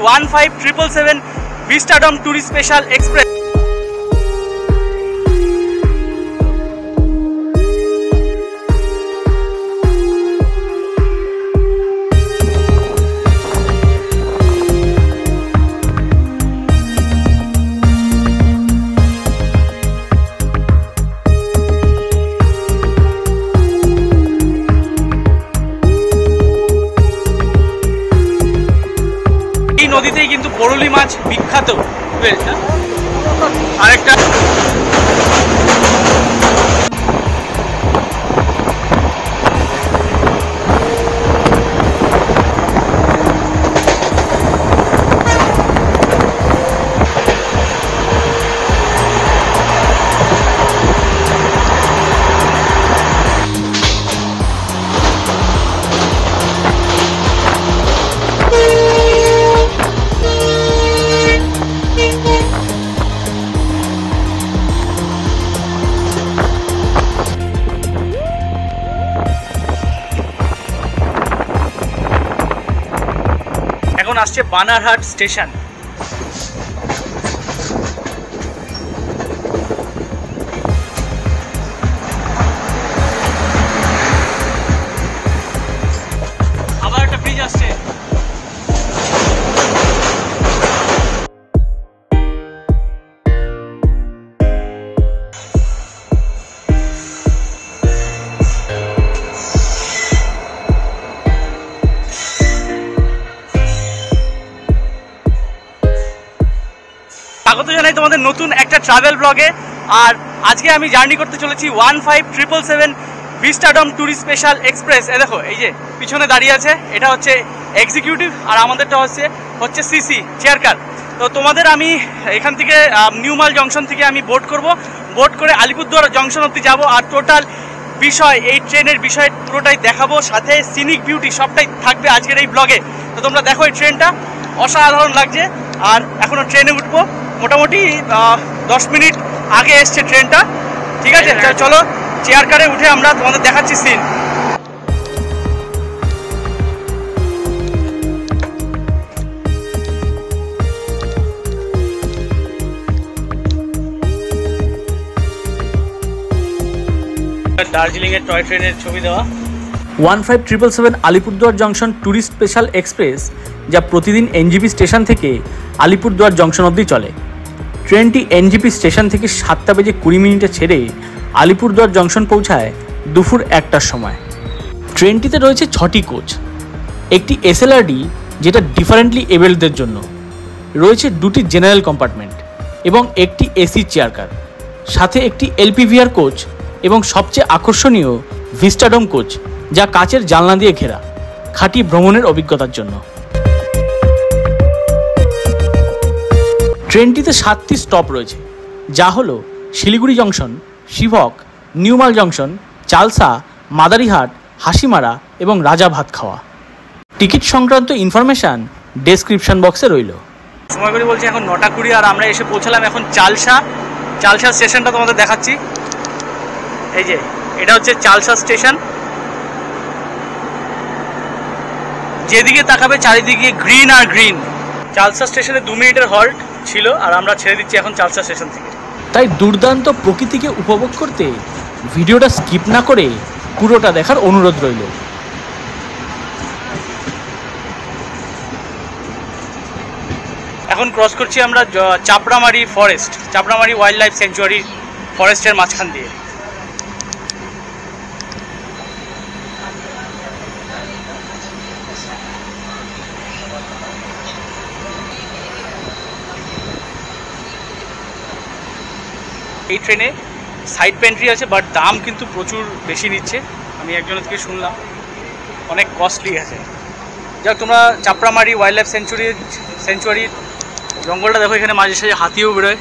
15777 Vistadom Tourist Special Express। নদীতেই কিন্তু বরুলি মাছ বিখ্যাত আরেকটা এখন আসছে বানারহাট স্টেশন। আবার একটা ব্রিজ আসছে। স্বাগত জানাই তোমাদের নতুন একটা ট্রাভেল ব্লগে। আর আজকে আমি জার্নি করতে চলেছি 15777 ভিস্টাডম ট্যুরিস্ট স্পেশাল এক্সপ্রেস। এ দেখো, এই যে পিছনে দাঁড়িয়ে আছে, এটা হচ্ছে এক্সিকিউটিভ আর আমাদেরটা হচ্ছে সিসি চেয়ার কার। তো তোমাদের আমি এখান থেকে নিউমাল জংশন থেকে আমি বোট করব, বোট করে আলিপুরদুয়ার জংশন অবধি যাব। আর টোটাল বিষয়, এই ট্রেনের বিষয় পুরোটাই দেখাবো, সাথে সিনিক বিউটি সবটাই থাকবে আজকের এই ব্লগে। তো তোমরা দেখো, এই ট্রেনটা অসাধারণ লাগছে। আর এখনও ট্রেনে উঠবো, মোটামুটি 10 মিনিট আগে এসছে ট্রেনটা। ঠিক আছে, চলো চেয়ার কারে উঠে আমরা তোমাদের দেখাচ্ছি সিন। দার্জিলিং এর টয় ট্রেনের ছবি দেওয়া 15777 Alipurduar junction tourist special express, যা প্রতিদিন এনজিপি স্টেশন থেকে আলিপুরদুয়ার জংশন অবধি চলে। ট্রেনটি এনজিপি স্টেশন থেকে 7:20 ছেড়ে আলিপুরদুয়ার জংশন পৌঁছায় দুপুর 1টার সময়। ট্রেনটিতে রয়েছে 6টি কোচ, একটি এসএলআরডি যেটা ডিফারেন্টলি এবেলদের জন্য, রয়েছে 2টি জেনারেল কম্পার্টমেন্ট এবং একটি এসি চেয়ার কার, সাথে একটি এলপিভিআর কোচ এবং সবচেয়ে আকর্ষণীয় ভিস্টাডম কোচ, যা কাচের জানলা দিয়ে ঘেরা, খাঁটি ভ্রমণের অভিজ্ঞতার জন্য। ট্রেনটিতে 7টি স্টপ রয়েছে, যা হলো শিলিগুড়ি জংশন, শিবক, নিউমাল জংশন, চালসা, মাদারিহাট, হাসিমারা এবং রাজা ভাত খাওয়া। টিকিট সংক্রান্ত ইনফরমেশান ডেসক্রিপশন বক্সে রইল। সময় করে বলছি এখন 9:20 আর আমরা এসে পৌঁছালাম এখন চালসা স্টেশনটা তোমাদের দেখাচ্ছি। এই যে এটা হচ্ছে চালসা স্টেশন, যেদিকে তাকাবে চারিদিকে গ্রিন আর গ্রিন। চালসা স্টেশনে 2 মিনিটের হল্ট ছিল আর আমরা ছেড়ে দিচ্ছি এখন চালসা স্টেশন থেকে। তাই দুর্দান্ত প্রকৃতিকে উপভোগ করতে ভিডিওটা স্কিপ না করে পুরোটা দেখার অনুরোধ রইল। এখন ক্রস করছি আমরা Chapramari forest, Chapramari wild life sanctuary ফরেস্টের মাঝখান দিয়ে। এই ট্রেনে সাইড পেন্ট্রি আছে, বাট দাম কিন্তু প্রচুর বেশি নিচ্ছে। আমি একজনের থেকে শুনলাম অনেক কস্টলি আছে। যাক, তোমরা চাপড়ামারি ওয়াইল্ড লাইফ স্যাংচুয়ারির জঙ্গলটা দেখো, এখানে মাঝে সাঝে হাতিও বেরোয়।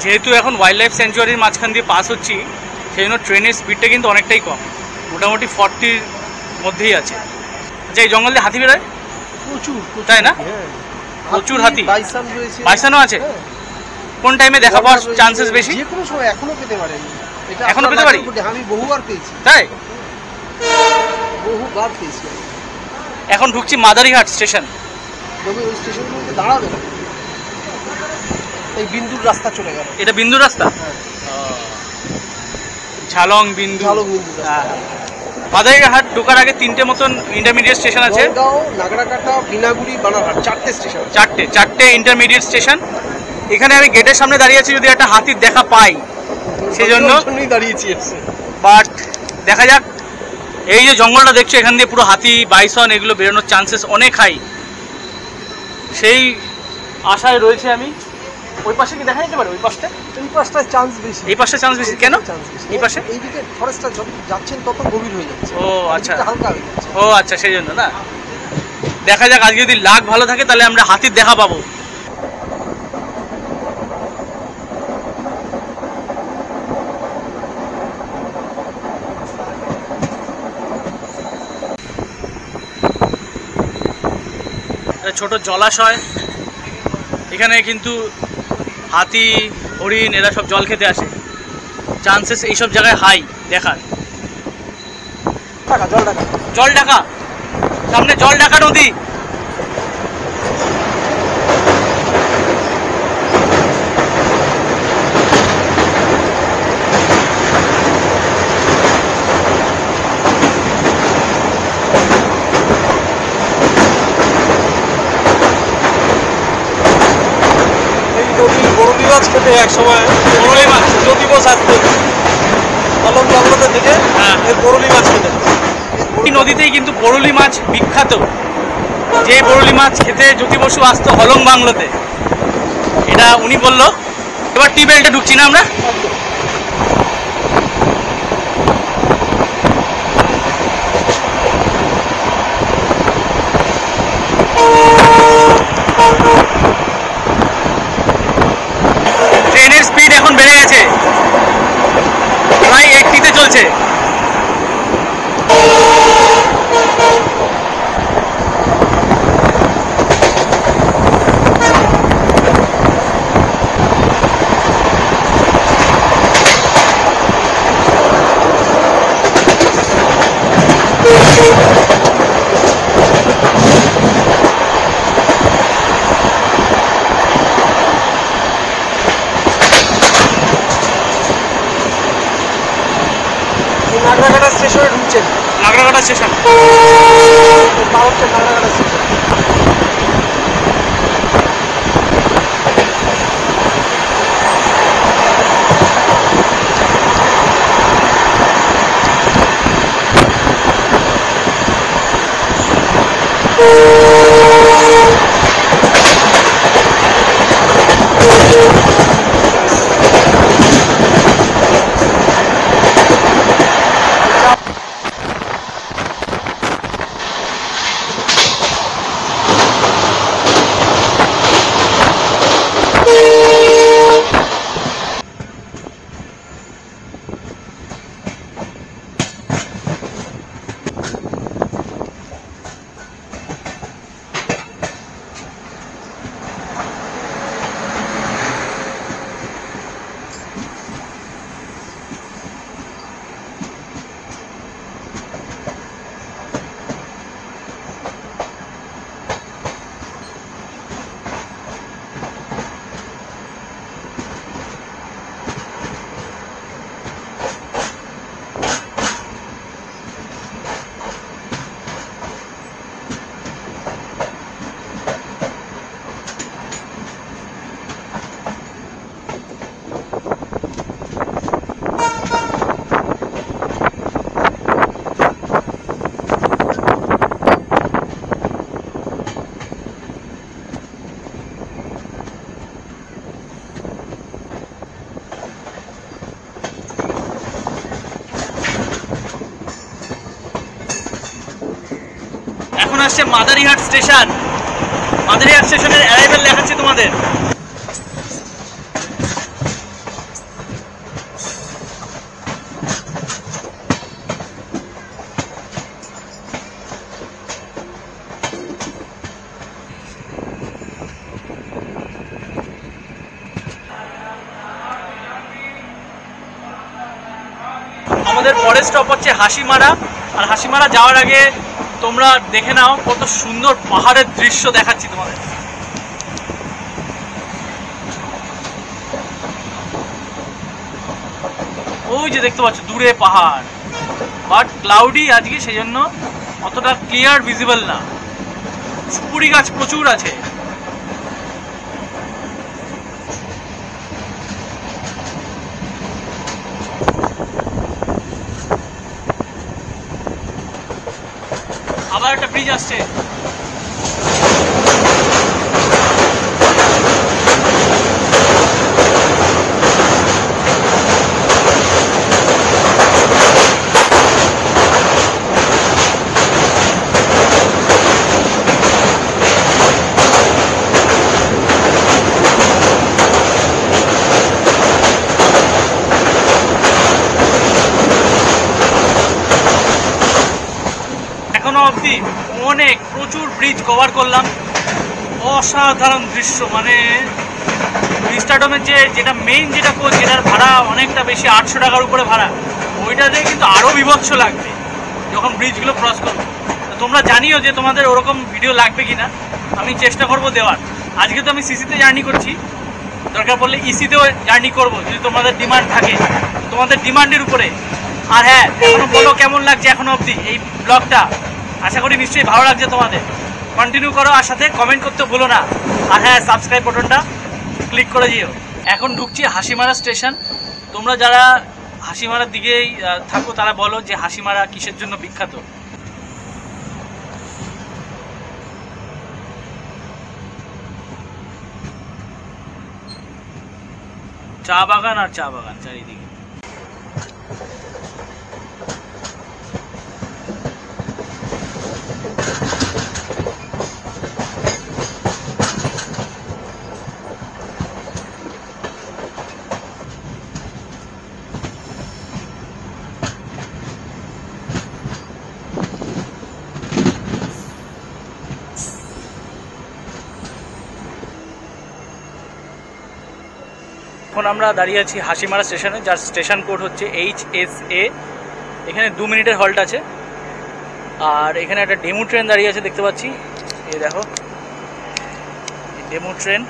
যেহেতু এখন ওয়াইল্ড লাইফ স্যাংচুয়ারির মাঝখান দিয়ে পাস হচ্ছি, সেই জন্য ট্রেনের স্পিডটা কিন্তু অনেকটাই কম, মোটামুটি 40-র মধ্যেই আছে। আচ্ছা, এই জঙ্গল দিয়ে হাতি বেরোয় প্রচুর, তাই না? প্রচুর হাতি, বাইসনও আছে। কোন টাইমে দেখা পাওয়ার চান্সেস বেশি? যে কোনো সময়, এখনো পেতে পারেন। এখনো পেতে পারি, আমি বহুবার পেয়েছি। তাই বহুবার পেয়েছি। এখন ঢুকছি মাদারিহাট স্টেশন। তবে ওই স্টেশনগুলোতে দাঁড়াবে না, এই বিন্দুর রাস্তা চলে গেল। এটা বিন্দু রাস্তা? হ্যাঁ, ঝালং বিন্দু। ঝালং বিন্দু রাস্তা। মাদারিহাট ঢোকার আগে 3টে মতন ইন্টারমিডিয়েট স্টেশন আছে। জলগাঁও, নাগরাকাটা, বিনাগুড়ি, বানারহাট, 4টে স্টেশন। চারটে ইন্টারমিডিয়েট স্টেশন। এখানে আমি গেটের সামনে দাঁড়িয়ে আছি, যদি একটা হাতির দেখা পাই সেই জন্যই দাঁড়িয়েছি। বাট দেখা যাক। এই যে জঙ্গলটা দেখছো, এখান দিয়ে পুরো হাতি, বাইসন এগুলো বেরোনোর চান্সেস অনেক হাই, সেই আশায় রয়েছে আমি। ওই পাশে কি দেখা যেতে পারে? ওই পাশটা, এই পাশটায় চান্স বেশি। এই পাশটা চান্স বেশি কেন? এই পাশে এইদিকে ফরেস্টটা যত যাচ্ছেন তত গভীর হয়ে যাচ্ছে। ও আচ্ছা, হালকা হয়ে যাচ্ছে। ও আচ্ছা, সেই জন্য না। দেখা যাক, আজকে যদি লাক ভালো থাকে তাহলে আমরা হাতির দেখা পাবো। ছোট জলাশয়, এখানে কিন্তু হাতি, হরিণ এরা সব জল খেতে আসে। চান্সেস এইসব জায়গায় হাই দেখার। জল ঢাকা, সামনে জল ঢাকা নদী। বড়লি মাছ খেতে এক সময়, বড়লি মাছ নদী বস আসতো আলম জঙ্গলের দিকে, বড়লি মাছ খেতে। এই নদীতেই কিন্তু বড়লি মাছ বিখ্যাত। যে বড়লি মাছ খেতে জ্যোতি বসু আসতো হলং বাংলোতে, এটা উনি বললো। এবার টি বেল্টে ঢুকছি না আমরা? ট্রেনের স্পিড এখন বেড়ে গেছে, প্রায় 80-তে চলছে। নাগরাকাটা স্টেশনে ঢুকছেন। Nagrakata station, Nagrakata station. আসছে মাদারিহাট স্টেশন। মাদারিহাট স্টেশনের অ্যারাইভেল দেখাচ্ছি তোমাদের। আমাদের পরের স্টপ হচ্ছে হাসিমারা। আর হাসিমারা যাওয়ার আগে তোমরা দেখে নাও কত সুন্দর পাহাড়ের দৃশ্য দেখাচ্ছি তোমাদের। ওই যে দেখতে পাচ্ছ দূরে পাহাড়, বাট ক্লাউডি আজকে, সেই জন্য অতটা ক্লিয়ার ভিজিবল না। সুপুরি গাছ প্রচুর আছে। আবার একটা ব্রিজ আসছে। এখনো অবধি অনেক প্রচুর ব্রিজ কভার করলাম। অসাধারণ দৃশ্য, মানে ভিস্টাডোমের যেটা মেইন যেটা কোচ, যেটার ভাড়া অনেকটা বেশি, 800 টাকার উপরে ভাড়া, ওইটাতে কিন্তু আরও বিভৎস লাগবে যখন ব্রিজগুলো ক্রস করবো। তোমরা জানিও যে তোমাদের ওরকম ভিডিও লাগবে কিনা, আমি চেষ্টা করব দেওয়ার। আজকে তো আমি সিসিতে জার্নি করছি, দরকার পড়লে ইসিতেও জার্নি করব যদি তোমাদের ডিমান্ড থাকে, তোমাদের ডিমান্ডের উপরে। আর হ্যাঁ, এখনো বলো কেমন লাগছে এখনো অবধি এই ব্লগটা। আশা করি নিশ্চয়ই ভালো লাগছে তোমাদের। কন্টিনিউ করো, আর সাথে কমেন্ট করতে ভুলো না। আর হ্যাঁ, সাবস্ক্রাইব বাটনটা ক্লিক করে দিও। এখন ঢুকছি হাসিমারা স্টেশন। তোমরা যারা হাসিমারার দিকেই থাকো তারা বলো যে হাসিমারা কিসের জন্য বিখ্যাত। চা বাগান আর চা বাগান চারিদিকে। এখন আমরা দাঁড়িয়ে আছি হাসিমারা স্টেশনে, যার স্টেশন কোড হচ্ছে HSA। এখানে 2 মিনিটের হল্ট আছে। আর এখানে একটা ডেমো ট্রেন দাঁড়িয়ে আছে দেখতে পাচ্ছি, এই দেখো ডেমো ট্রেন।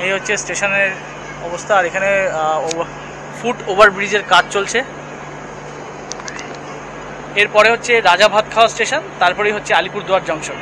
এই হচ্ছে স্টেশনের অবস্থা। আর এখানে ফুট ওভারব্রিজের কাজ চলছে। এরপরে হচ্ছে রাজা ভাতখাওয়া স্টেশন, তারপরেই হচ্ছে আলিপুরদুয়ার জংশন।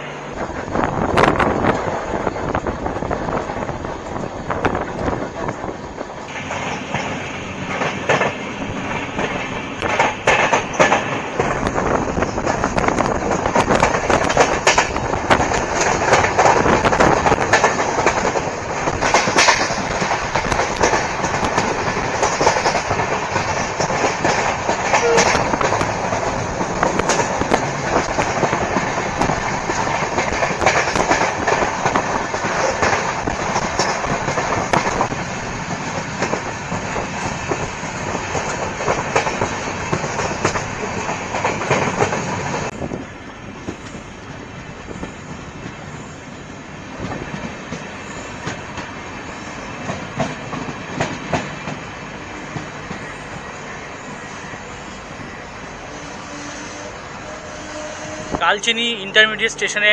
কালচিনি ইন্টারমিডিয়েট স্টেশনে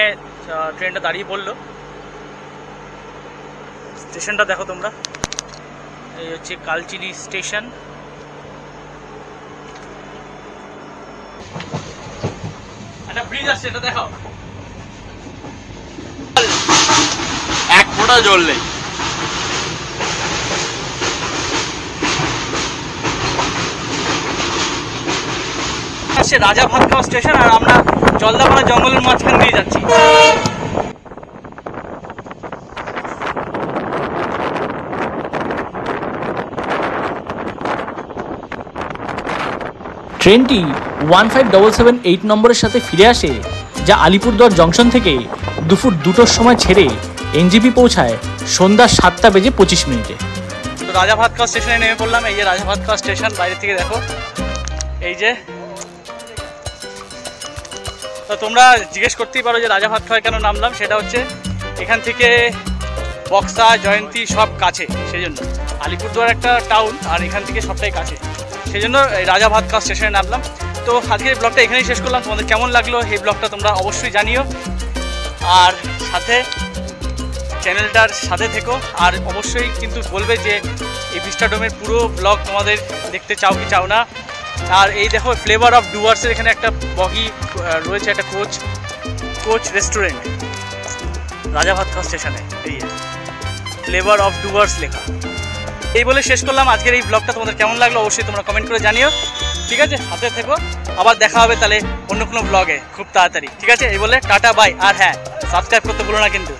ট্রেনটা দাঁড়িয়ে পড়লো। স্টেশনটা দেখো তোমরা, এই হচ্ছে কালচিনি স্টেশন। একটা ব্রিজ আসছে, এটা দেখো, এক ফোঁটা জল নেই। আসছে রাজা ভাতখাওয়া স্টেশন, আর আমরা জলদাপাড়া জঙ্গলের মাঝখান দিয়ে যাচ্ছি। ট্রেনটি 15778 নম্বরের সাথে ফিরে আসে, যা আলিপুরদুয়ার জংশন থেকে দুপুর 2টোর সময় ছেড়ে এনজেপি পৌঁছায় সন্ধ্যা 7:25। তো রাজা ভাতখাওয়া স্টেশনে নেমে পড়লাম। এই যে রাজা ভাতখাওয়া স্টেশন, বাইরে থেকে দেখো, এই যে। তো তোমরা জিজ্ঞেস করতেই পারো যে রাজা ভাতখাওয়ায় কেন নামলাম। সেটা হচ্ছে এখান থেকে বক্সা, জয়ন্তী সব কাছে, সেই জন্য। আলিপুরদুয়ার একটা টাউন, আর এখান থেকে সবটাই কাছে, সেই জন্য রাজা ভাতখাওয়া স্টেশনে নামলাম। তো আজকের এই ব্লগটা এখানেই শেষ করলাম। তোমাদের কেমন লাগলো এই ব্লগটা তোমরা অবশ্যই জানিও, আর সাথে চ্যানেলটার সাথে থেকো। আর অবশ্যই কিন্তু বলবে যে এই ভিস্টাডোমের পুরো ব্লগ তোমাদের দেখতে চাও কি চাও না। আর এই দেখো ফ্লেভার অফ ডুয়ার্সের এখানে একটা বগি রয়েছে, একটা কোচ রেস্টুরেন্ট রাজা ভাতখাওয়া স্টেশনে, এই ফ্লেভার অফ ডুয়ার্স লেখা। এই বলে শেষ করলাম আজকের এই ব্লগটা। তোমাদের কেমন লাগলো অবশ্যই তোমরা কমেন্ট করে জানিও, ঠিক আছে? সাথে থেকো, আবার দেখা হবে তাহলে অন্য কোনো ব্লগে খুব তাড়াতাড়ি, ঠিক আছে? এই বলে টাটা বাই। আর হ্যাঁ, সাবস্ক্রাইব করতে ভুলো না কিন্তু।